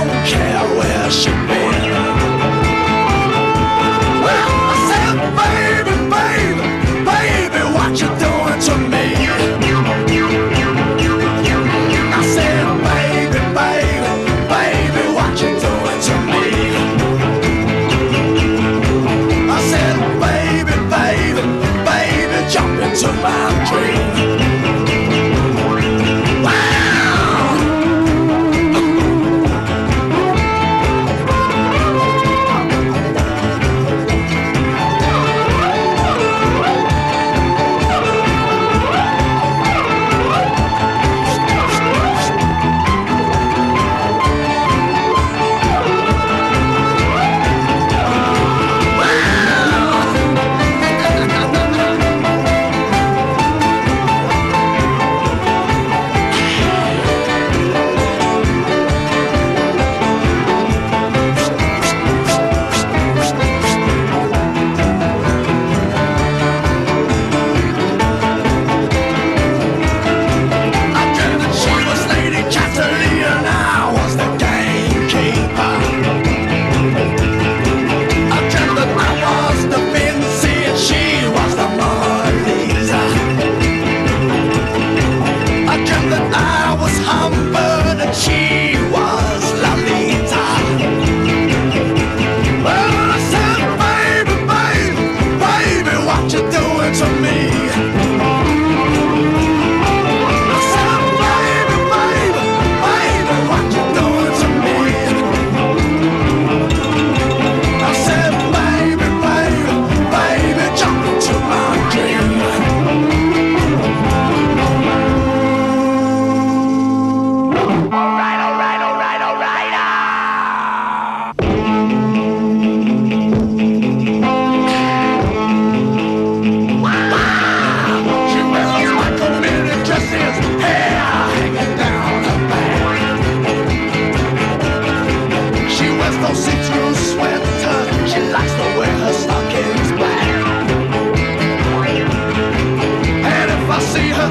don't care where she been. Well, I said, baby, baby, baby, what you doing to me? I said, baby, baby, baby, what you doing to me? I said, baby, baby, baby, jump into my dream.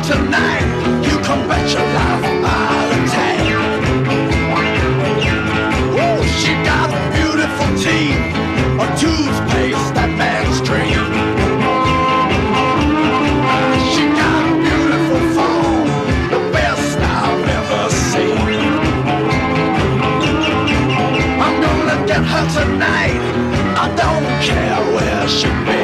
Tonight, you can bet your life I'll attack. Woo, she got beautiful teeth, a toothpaste that man's dream. She got a beautiful form, the best I've ever seen. I'm gonna get her tonight, I don't care where she been.